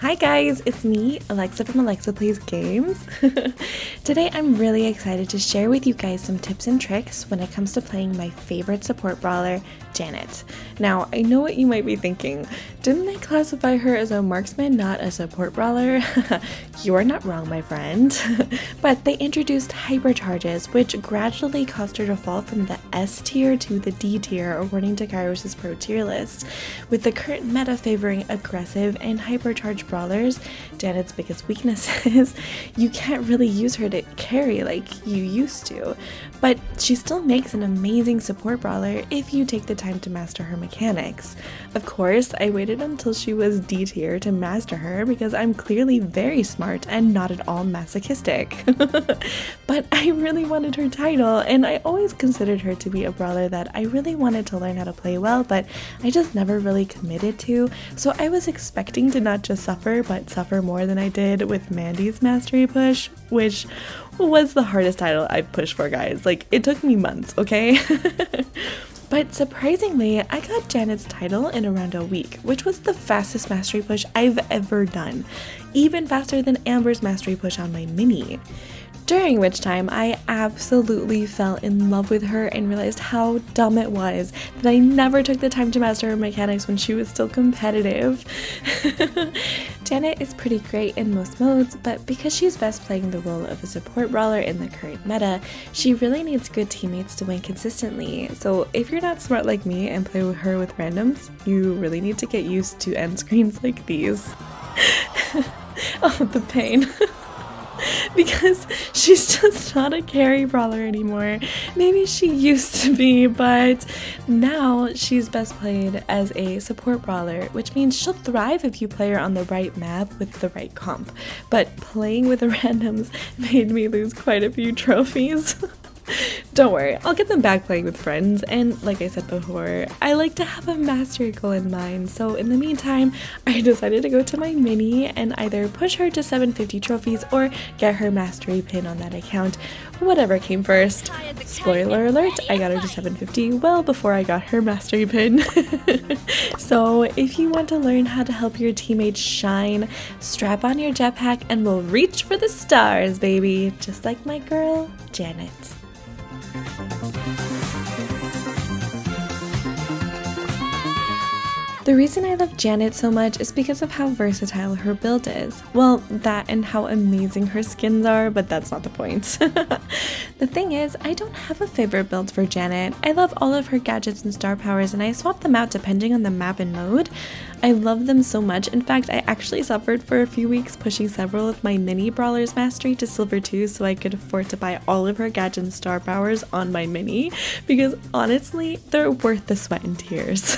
Hi guys, it's me, Alexa from Alexa Plays Games. Today I'm really excited to share with you guys some tips and tricks when it comes to playing my favorite support brawler, Janet. Now, I know what you might be thinking. Didn't they classify her as a marksman, not a support brawler? You are not wrong, my friend. But they introduced hypercharges, which gradually caused her to fall from the S tier to the D tier, according to Kairos' pro tier list. With the current meta favoring aggressive and hypercharged brawlers, Janet's biggest weakness is you can't really use her to carry like you used to. But she still makes an amazing support brawler if you take the time to master her mechanics. Of course, I waited until she was D tier to master her because I'm clearly very smart and not at all masochistic. But I really wanted her title, and I always considered her to be a brawler that I really wanted to learn how to play well, but I just never really committed to, so I was expecting to not just suffer, but suffer more than I did with Mandy's mastery push, which was the hardest title I've pushed for, guys. Like, it took me months, okay? But surprisingly, I got Janet's title in around a week, which was the fastest mastery push I've ever done, even faster than Amber's mastery push on my mini. During which time I absolutely fell in love with her and realized how dumb it was that I never took the time to master her mechanics when she was still competitive. Janet is pretty great in most modes, but because she's best playing the role of a support brawler in the current meta, she really needs good teammates to win consistently. So if you're not smart like me and play with her with randoms, you really need to get used to end screens like these. Oh, the pain. Because she's just not a carry brawler anymore. Maybe she used to be, but now she's best played as a support brawler, which means she'll thrive if you play her on the right map with the right comp. But playing with the randoms made me lose quite a few trophies. Don't worry, I'll get them back playing with friends, and like I said before, I like to have a mastery goal in mind, so in the meantime, I decided to go to my mini and either push her to 750 trophies or get her mastery pin on that account, whatever came first. Spoiler alert, I got her to 750 well before I got her mastery pin. So if you want to learn how to help your teammates shine, strap on your jetpack and we'll reach for the stars, baby, just like my girl, Janet. The reason I love Janet so much is because of how versatile her build is. Well, that and how amazing her skins are, but that's not the point. The thing is, I don't have a favorite build for Janet. I love all of her gadgets and star powers, and I swap them out depending on the map and mode. I love them so much. In fact, I actually suffered for a few weeks pushing several of my mini brawlers mastery to silver 2 so I could afford to buy all of her gadgets and star powers on my mini, because honestly, they're worth the sweat and tears.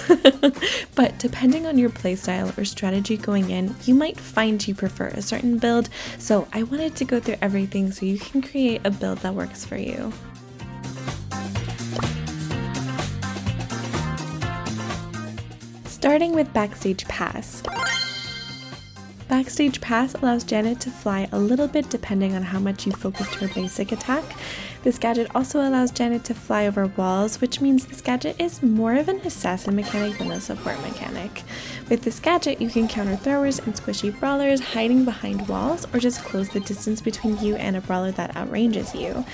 But depending on your playstyle or strategy going in, you might find you prefer a certain build, so I wanted to go through everything so you can create a build that works for you. Starting with Backstage Pass. Backstage Pass allows Janet to fly a little bit depending on how much you focused her basic attack. This gadget also allows Janet to fly over walls, which means this gadget is more of an assassin mechanic than a support mechanic. With this gadget, you can counter throwers and squishy brawlers hiding behind walls, or just close the distance between you and a brawler that outranges you.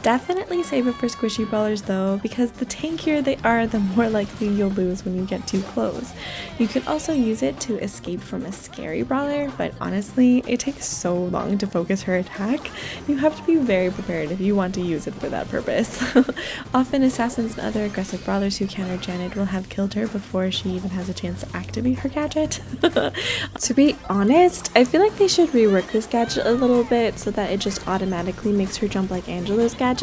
Definitely save it for squishy brawlers though, because the tankier they are, the more likely you'll lose when you get too close. You can also use it to escape from a scary brawler, but honestly, it takes so long to focus her attack. You have to be very prepared if you want to use it for that purpose. Often assassins and other aggressive brawlers who counter Janet will have killed her before she even has a chance to activate her gadget. To be honest, I feel like they should rework this gadget a little bit so that it just automatically makes her jump like Angela's gadget.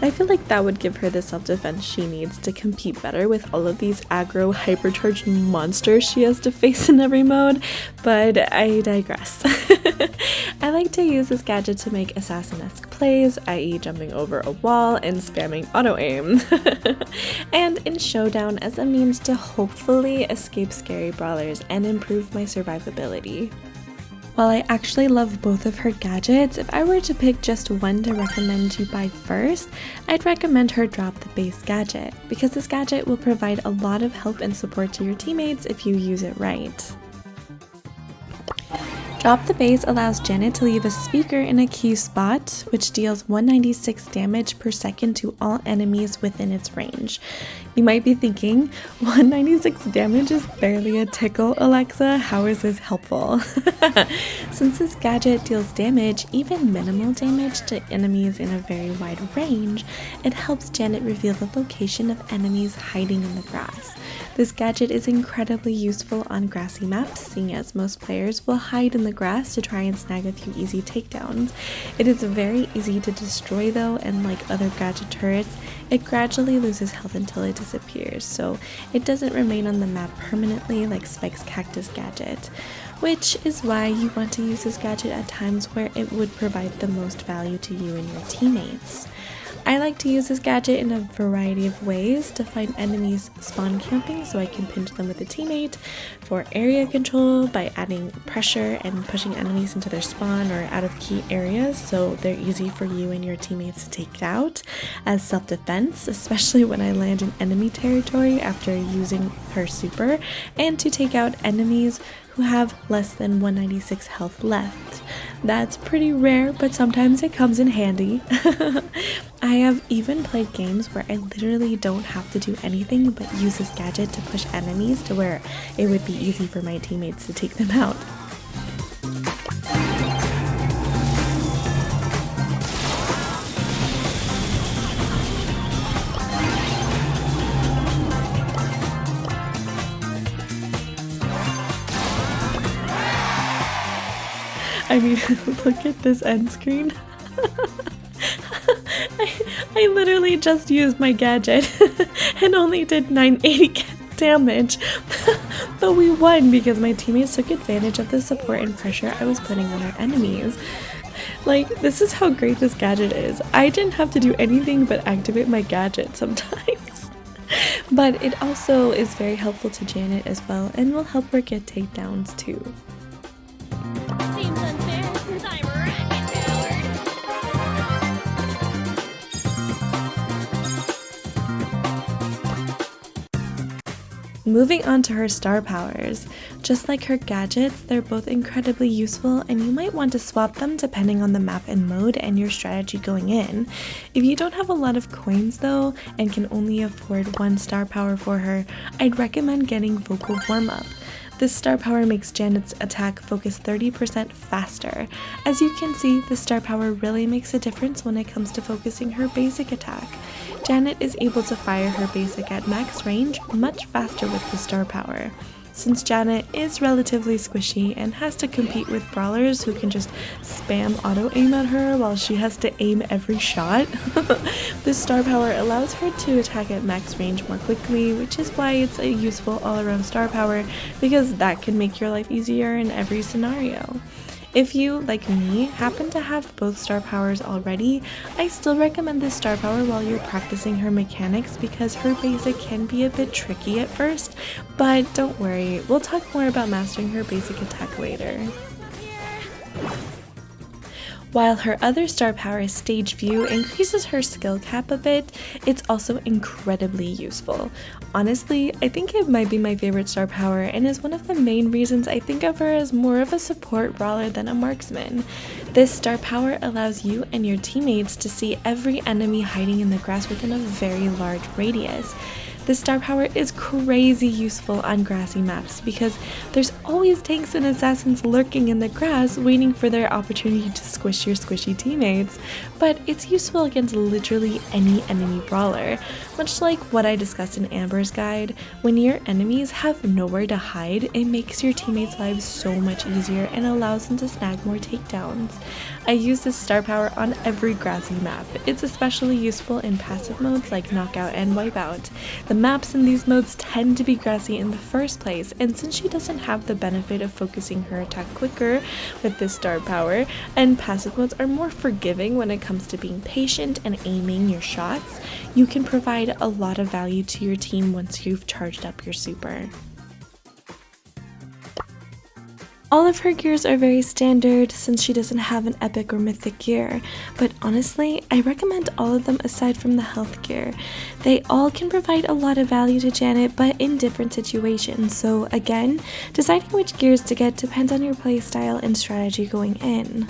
I feel like that would give her the self-defense she needs to compete better with all of these aggro hypercharged monsters she has to face in every mode, but I digress. I like to use this gadget to make assassin-esque plays, i.e. jumping over a wall and spamming auto-aim, and in Showdown as a means to hopefully escape scary brawlers and improve my survivability. While I actually love both of her gadgets, if I were to pick just one to recommend you buy first, I'd recommend her drop the base gadget, because this gadget will provide a lot of help and support to your teammates if you use it right. Drop the Base allows Janet to leave a speaker in a key spot, which deals 196 damage per second to all enemies within its range. You might be thinking, 196 damage is barely a tickle, Alexa. How is this helpful? Since this gadget deals damage, even minimal damage, to enemies in a very wide range, it helps Janet reveal the location of enemies hiding in the grass. This gadget is incredibly useful on grassy maps, seeing as most players will hide in the grass to try and snag a few easy takedowns. It is very easy to destroy though, and like other gadget turrets, it gradually loses health until it disappears, so it doesn't remain on the map permanently like Spike's Cactus gadget, which is why you want to use this gadget at times where it would provide the most value to you and your teammates. I like to use this gadget in a variety of ways: to find enemies spawn camping so I can pinch them with a teammate, for area control by adding pressure and pushing enemies into their spawn or out of key areas so they're easy for you and your teammates to take out, as self-defense, especially when I land in enemy territory after using her super, and to take out enemies who have less than 196 health left. That's pretty rare, but sometimes it comes in handy. I have even played games where I literally don't have to do anything but use this gadget to push enemies to where it would be easy for my teammates to take them out. I mean, look at this end screen. I literally just used my gadget and only did 980 damage, but we won because my teammates took advantage of the support and pressure I was putting on our enemies. Like, this is how great this gadget is. I didn't have to do anything but activate my gadget sometimes. But it also is very helpful to Janet as well, and will help her get takedowns too. Seems unfair since I'm rocket-powered. Moving on to her star powers. Just like her gadgets, they're both incredibly useful, and you might want to swap them depending on the map and mode and your strategy going in. If you don't have a lot of coins though, and can only afford one star power for her, I'd recommend getting Vocal Warm-Up. This star power makes Janet's attack focus 30% faster. As you can see, the star power really makes a difference when it comes to focusing her basic attack. Janet is able to fire her basic at max range much faster with the star power. Since Janet is relatively squishy and has to compete with brawlers who can just spam auto aim at her while she has to aim every shot, this star power allows her to attack at max range more quickly, which is why it's a useful all-around star power, because that can make your life easier in every scenario. If you, like me, happen to have both star powers already, I still recommend this star power while you're practicing her mechanics because her basic can be a bit tricky at first, but don't worry, we'll talk more about mastering her basic attack later. While her other star power, Stage View, increases her skill cap a bit, it's also incredibly useful. Honestly, I think it might be my favorite star power and is one of the main reasons I think of her as more of a support brawler than a marksman. This star power allows you and your teammates to see every enemy hiding in the grass within a very large radius. This star power is crazy useful on grassy maps because there's always tanks and assassins lurking in the grass waiting for their opportunity to squish your squishy teammates, but it's useful against literally any enemy brawler. Much like what I discussed in Amber's guide, when your enemies have nowhere to hide, it makes your teammates' lives so much easier and allows them to snag more takedowns. I use this star power on every grassy map. It's especially useful in passive modes like Knockout and Wipeout. The maps in these modes tend to be grassy in the first place, and since she doesn't have the benefit of focusing her attack quicker with this star power, and passive modes are more forgiving when it comes to being patient and aiming your shots, you can provide a lot of value to your team once you've charged up your super. All of her gears are very standard since she doesn't have an epic or mythic gear, but honestly, I recommend all of them aside from the health gear. They all can provide a lot of value to Janet, but in different situations, so again, deciding which gears to get depends on your playstyle and strategy going in.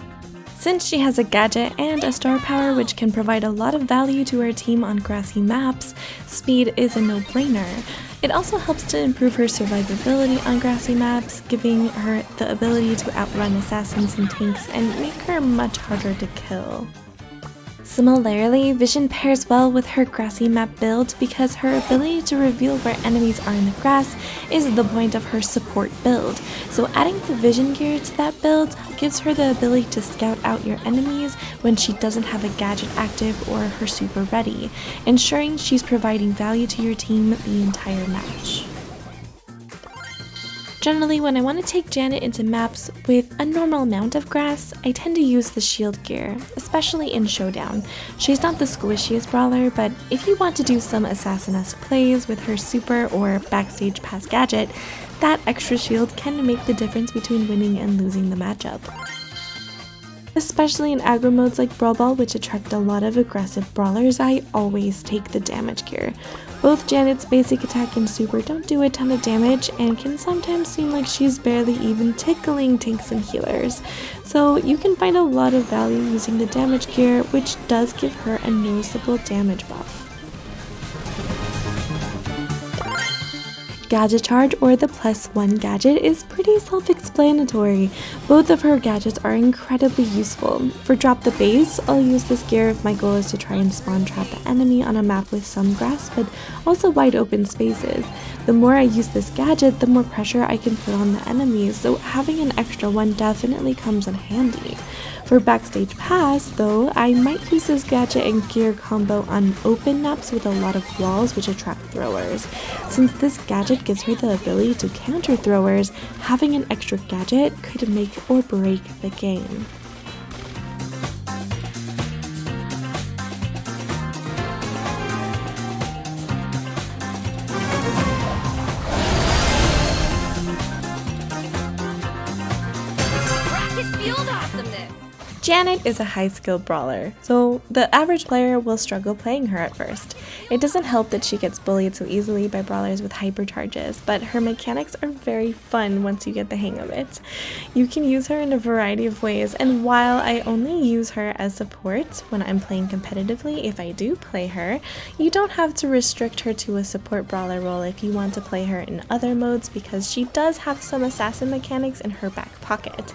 Since she has a gadget and a star power which can provide a lot of value to her team on grassy maps, speed is a no-brainer. It also helps to improve her survivability on grassy maps, giving her the ability to outrun assassins and tanks and make her much harder to kill. Similarly, Vision pairs well with her grassy map build because her ability to reveal where enemies are in the grass is the point of her support build, so adding the Vision gear to that build gives her the ability to scout out your enemies when she doesn't have a gadget active or her super ready, ensuring she's providing value to your team the entire match. Generally, when I want to take Janet into maps with a normal amount of grass, I tend to use the shield gear, especially in Showdown. She's not the squishiest brawler, but if you want to do some assassin-esque plays with her super or backstage pass gadget, that extra shield can make the difference between winning and losing the matchup. Especially in aggro modes like Brawl Ball, which attract a lot of aggressive brawlers, I always take the damage gear. Both Janet's basic attack and super don't do a ton of damage and can sometimes seem like she's barely even tickling tanks and healers. So you can find a lot of value using the damage gear, which does give her a noticeable damage buff. Gadget charge, or the +1 gadget, is pretty self-explanatory. Both of her gadgets are incredibly useful. For drop the base, I'll use this gear if my goal is to try and spawn trap the enemy on a map with some grass but also wide open spaces. The more I use this gadget, the more pressure I can put on the enemies, so having an extra one definitely comes in handy. For backstage pass, though, I might use this gadget and gear combo on open maps with a lot of walls which attract throwers. Since this gadget gives her the ability to counter throwers, having an extra gadget could make or break the game. Rocket-fueled awesomeness! Janet is a high-skilled brawler, so the average player will struggle playing her at first. It doesn't help that she gets bullied so easily by brawlers with hypercharges, but her mechanics are very fun once you get the hang of it. You can use her in a variety of ways, and while I only use her as support when I'm playing competitively if I do play her, you don't have to restrict her to a support brawler role if you want to play her in other modes because she does have some assassin mechanics in her back pocket.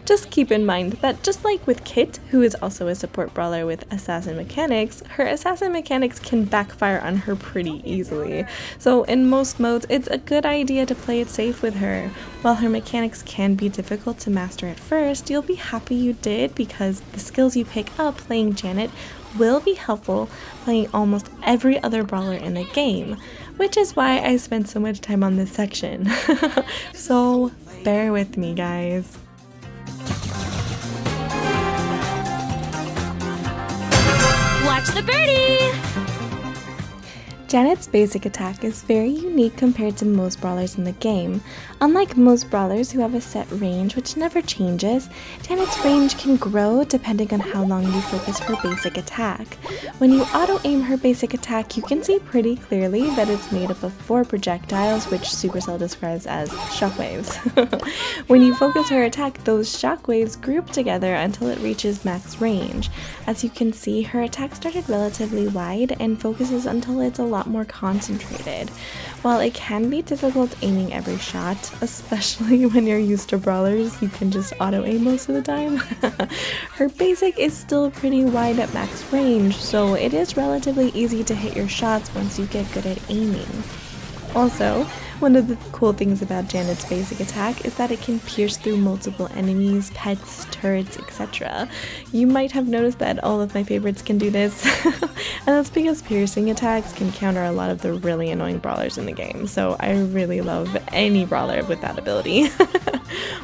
Just keep in mind that just like with Kit, who is also a support brawler with assassin mechanics, her assassin mechanics can backfire on her pretty easily. So in most modes, it's a good idea to play it safe with her. While her mechanics can be difficult to master at first, you'll be happy you did because the skills you pick up playing Janet will be helpful playing almost every other brawler in the game, which is why I spent so much time on this section. So bear with me, guys. Watch the birdie! Janet's basic attack is very unique compared to most brawlers in the game. Unlike most brawlers who have a set range which never changes, Janet's range can grow depending on how long you focus her basic attack. When you auto-aim her basic attack, you can see pretty clearly that it's made up of 4 projectiles, which Supercell describes as shockwaves. When you focus her attack, those shockwaves group together until it reaches max range. As you can see, her attack started relatively wide and focuses until it's a lot more concentrated. While it can be difficult aiming every shot, especially when you're used to brawlers, you can just auto-aim most of the time. Her basic is still pretty wide at max range, so it is relatively easy to hit your shots once you get good at aiming. Also, one of the cool things about Janet's basic attack is that it can pierce through multiple enemies, pets, turrets, etc. You might have noticed that all of my favorites can do this, and that's because piercing attacks can counter a lot of the really annoying brawlers in the game, so I really love any brawler with that ability.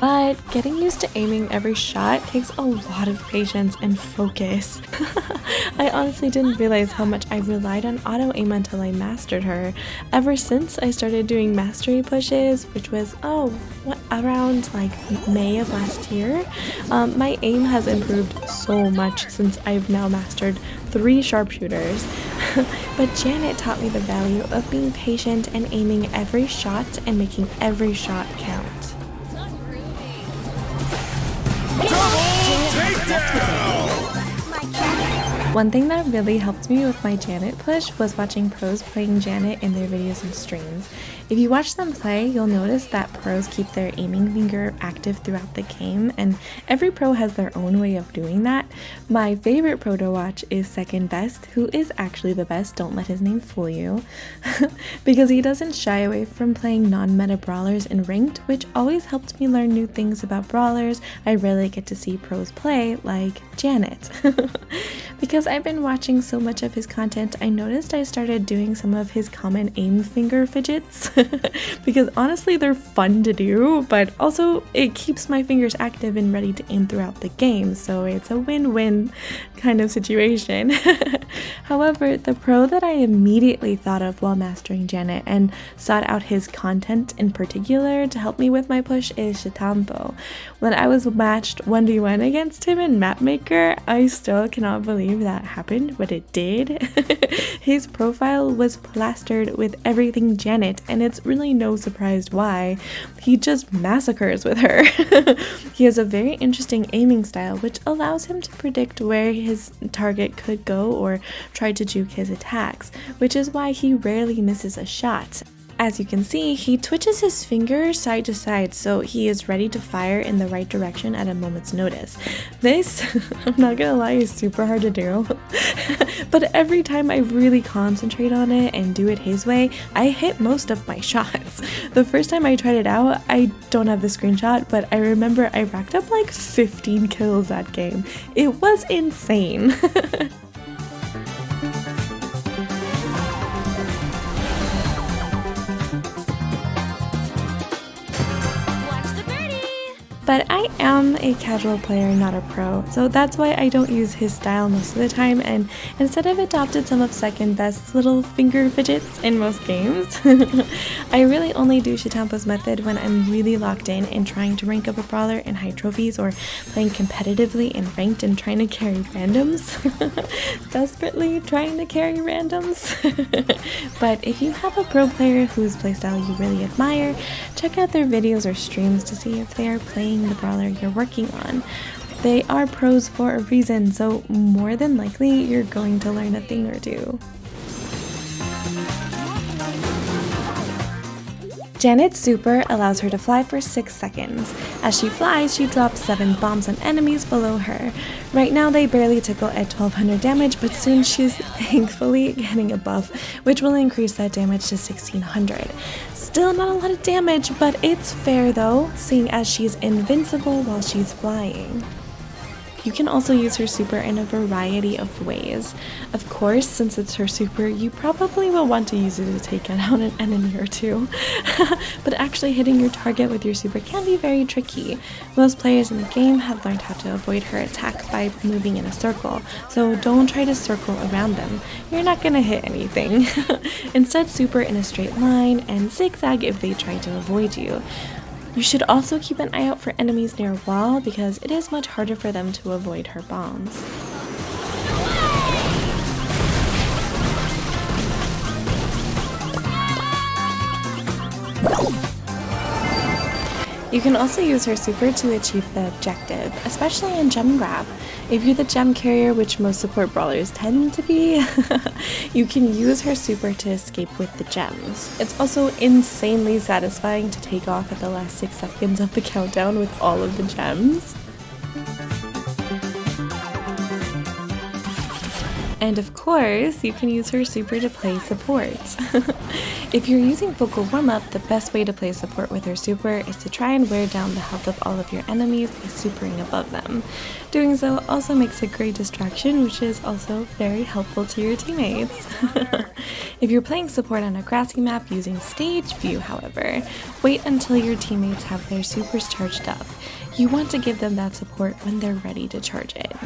But getting used to aiming every shot takes a lot of patience and focus. I honestly didn't realize how much I relied on auto-aim until I mastered her. Ever since I started doing mastery pushes, which was around like May of last year, my aim has improved so much since I've now mastered 3 sharpshooters. But Janet taught me the value of being patient and aiming every shot and making every shot count. One thing that really helped me with my Janet push was watching pros playing Janet in their videos and streams. If you watch them play, you'll notice that pros keep their aiming finger active throughout the game, and every pro has their own way of doing that. My favorite pro to watch is Second Best, who is actually the best, don't let his name fool you, because he doesn't shy away from playing non-meta brawlers in ranked, which always helped me learn new things about brawlers I rarely get to see pros play, like Janet. Because I've been watching so much of his content, I noticed I started doing some of his common aim finger fidgets. Because honestly they're fun to do, but also it keeps my fingers active and ready to aim throughout the game, so it's a win-win kind of situation. However, the pro that I immediately thought of while mastering Janet and sought out his content in particular to help me with my push is Shatampo. When I was matched 1v1 against him in Mapmaker, I still cannot believe that happened, but it did. His profile was plastered with everything Janet, and it's really no surprise why. He just massacres with her. He has a very interesting aiming style, which allows him to predict where his target could go or try to juke his attacks, which is why he rarely misses a shot. As you can see, he twitches his finger side to side, so he is ready to fire in the right direction at a moment's notice. This, I'm not gonna lie, is super hard to do. But every time I really concentrate on it and do it his way, I hit most of my shots. The first time I tried it out, I don't have the screenshot, but I remember I racked up like 15 kills that game. It was insane. But I am a casual player, not a pro, so that's why I don't use his style most of the time, and instead I've adopted some of Second Best's little finger fidgets in most games. I really only do Shatampo's method when I'm really locked in and trying to rank up a brawler in high trophies, or playing competitively in ranked and trying to carry randoms. Desperately trying to carry randoms. But if you have a pro player whose playstyle you really admire, check out their videos or streams to see if they are playing the brawler you're working on. They are pros for a reason, so more than likely you're going to learn a thing or two. Janet's super allows her to fly for 6 seconds. As she flies, she drops 7 bombs on enemies below her. Right now they barely tickle at 1200 damage, but soon she's thankfully getting a buff, which will increase that damage to 1600. Still not a lot of damage, but it's fair though, seeing as she's invincible while she's flying. You can also use her super in a variety of ways. Of course, since it's her super, you probably will want to use it to take out an enemy or two. But actually hitting your target with your super can be very tricky. Most players in the game have learned how to avoid her attack by moving in a circle, so don't try to circle around them. You're not gonna hit anything. Instead, super in a straight line and zigzag if they try to avoid you. You should also keep an eye out for enemies near a wall because it is much harder for them to avoid her bombs. You can also use her super to achieve the objective, especially in gem grab. If you're the gem carrier, which most support brawlers tend to be, you can use her super to escape with the gems. It's also insanely satisfying to take off at the last 6 seconds of the countdown with all of the gems. And of course, you can use her super to play support. If you're using vocal warm-up, the best way to play support with her super is to try and wear down the health of all of your enemies by supering above them. Doing so also makes a great distraction, which is also very helpful to your teammates. If you're playing support on a grassy map using stage view, however, wait until your teammates have their supers charged up. You want to give them that support when they're ready to charge it.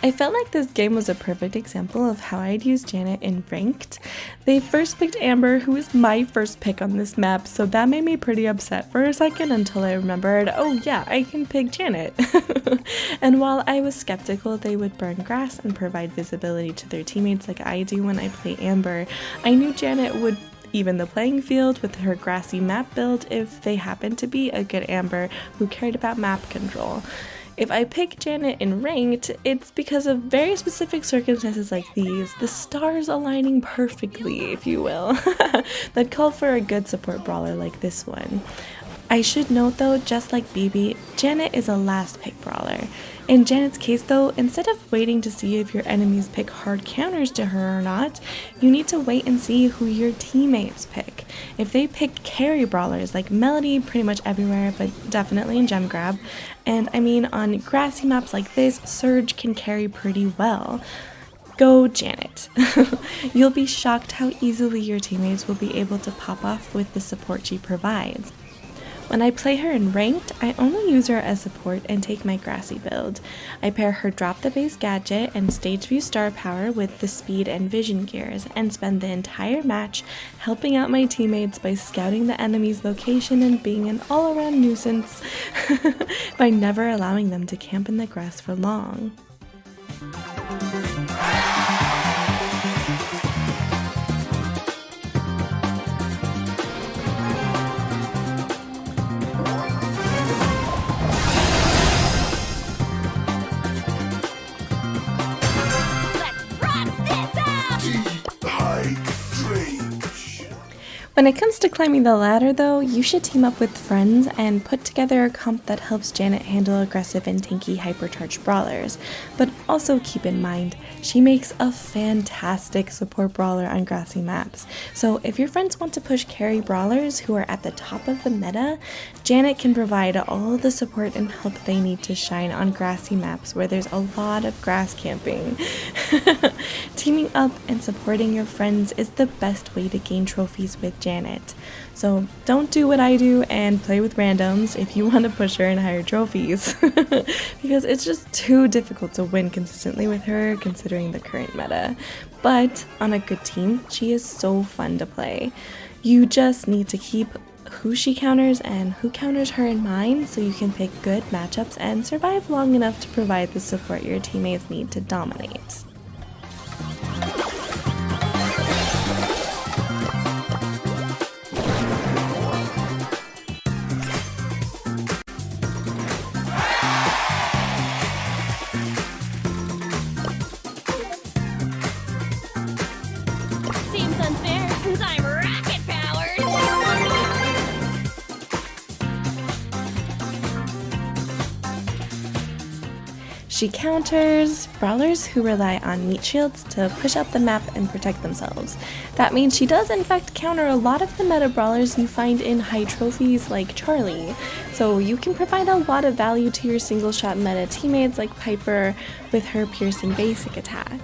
I felt like this game was a perfect example of how I'd use Janet in Ranked. They first picked Amber, who was my first pick on this map, so that made me pretty upset for a second until I remembered, oh yeah, I can pick Janet. And while I was skeptical they would burn grass and provide visibility to their teammates like I do when I play Amber, I knew Janet would even the playing field with her grassy map build if they happened to be a good Amber who cared about map control. If I pick Janet in Ranked, it's because of very specific circumstances like these, the stars aligning perfectly, if you will, that call for a good support brawler like this one. I should note though, just like BB, Janet is a last pick brawler. In Janet's case though, instead of waiting to see if your enemies pick hard counters to her or not, you need to wait and see who your teammates pick. If they pick carry brawlers like Melody pretty much everywhere, but definitely in Gem Grab, and I mean on grassy maps like this, Surge can carry pretty well. Go Janet. You'll be shocked how easily your teammates will be able to pop off with the support she provides. When I play her in Ranked, I only use her as support and take my grassy build. I pair her drop the base gadget and stage view star power with the speed and vision gears and spend the entire match helping out my teammates by scouting the enemy's location and being an all-around nuisance by never allowing them to camp in the grass for long. When it comes to climbing the ladder though, you should team up with friends and put together a comp that helps Janet handle aggressive and tanky hypercharged brawlers. But also keep in mind, she makes a fantastic support brawler on grassy maps. So if your friends want to push carry brawlers who are at the top of the meta, Janet can provide all the support and help they need to shine on grassy maps where there's a lot of grass camping. Teaming up and supporting your friends is the best way to gain trophies with Janet. So don't do what I do and play with randoms if you want to push her in higher trophies, because it's just too difficult to win consistently with her considering the current meta. But on a good team, she is so fun to play. You just need to keep who she counters and who counters her in mind so you can pick good matchups and survive long enough to provide the support your teammates need to dominate. Seems unfair since I'm rocket powered. She counters brawlers who rely on meat shields to push up the map and protect themselves. That means she does in fact counter a lot of the meta brawlers you find in high trophies like Charlie. So you can provide a lot of value to your single shot meta teammates like Piper with her piercing basic attack.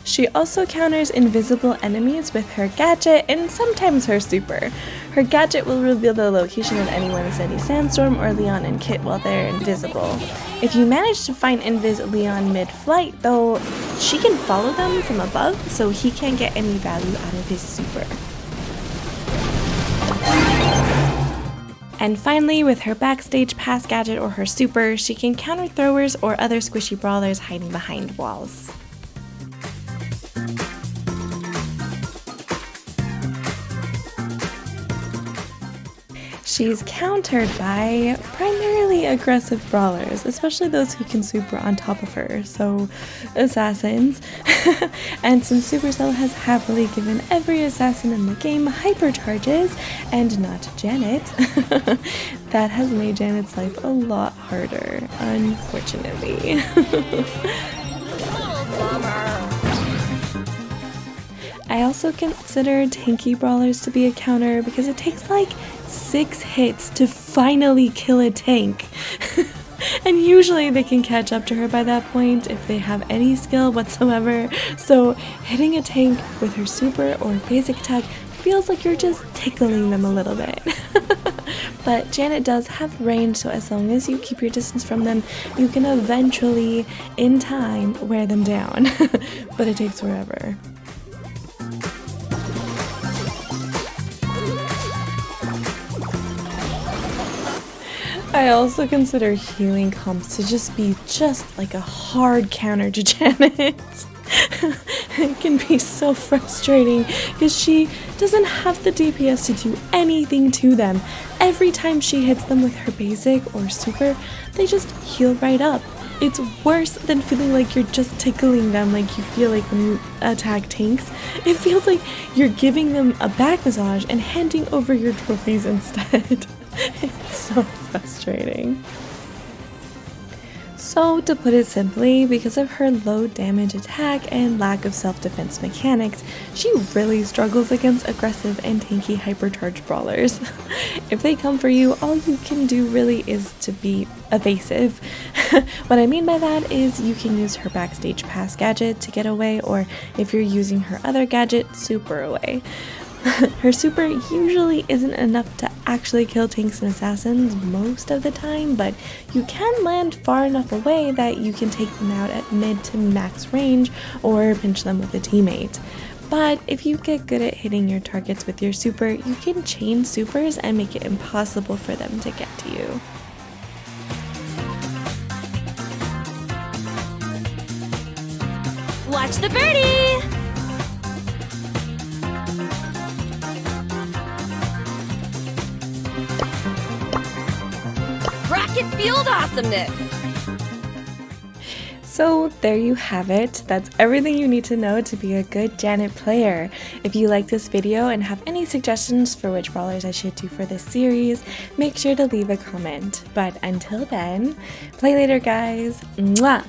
She also counters invisible enemies with her gadget and sometimes her super. Her gadget will reveal the location of anyone in Sandy Sandstorm or Leon and Kit while they're invisible. If you manage to find Invis Leon mid-flight though, she can follow them from above so he can't get any value out of his super. And finally, with her backstage pass gadget or her super, she can counter throwers or other squishy brawlers hiding behind walls. She's countered by primarily aggressive brawlers, especially those who can super on top of her, so assassins. And since Supercell has happily given every assassin in the game hypercharges, and not Janet, that has made Janet's life a lot harder, unfortunately. I also consider tanky brawlers to be a counter because it takes like 6 hits to finally kill a tank. And usually they can catch up to her by that point if they have any skill whatsoever. So hitting a tank with her super or basic attack feels like you're just tickling them a little bit. But Janet does have range, so as long as you keep your distance from them, you can eventually, in time, wear them down. But it takes forever. I also consider healing comps to just be just like a hard counter to Janet. It can be so frustrating because she doesn't have the DPS to do anything to them. Every time she hits them with her basic or super, they just heal right up. It's worse than feeling like you're just tickling them like you feel like when you attack tanks. It feels like you're giving them a back massage and handing over your trophies instead. It's so frustrating. So, to put it simply, because of her low damage attack and lack of self-defense mechanics, she really struggles against aggressive and tanky hypercharged brawlers. If they come for you, all you can do really is to be evasive. What I mean by that is you can use her backstage pass gadget to get away, or if you're using her other gadget, super away. Her super usually isn't enough to actually kill tanks and assassins most of the time, but you can land far enough away that you can take them out at mid to max range or pinch them with a teammate. But if you get good at hitting your targets with your super, you can chain supers and make it impossible for them to get to you. Watch the birdie! Rocket Field awesomeness! So there you have it. That's everything you need to know to be a good Janet player. If you like this video and have any suggestions for which brawlers I should do for this series, make sure to leave a comment. But until then, play later guys. Mwah!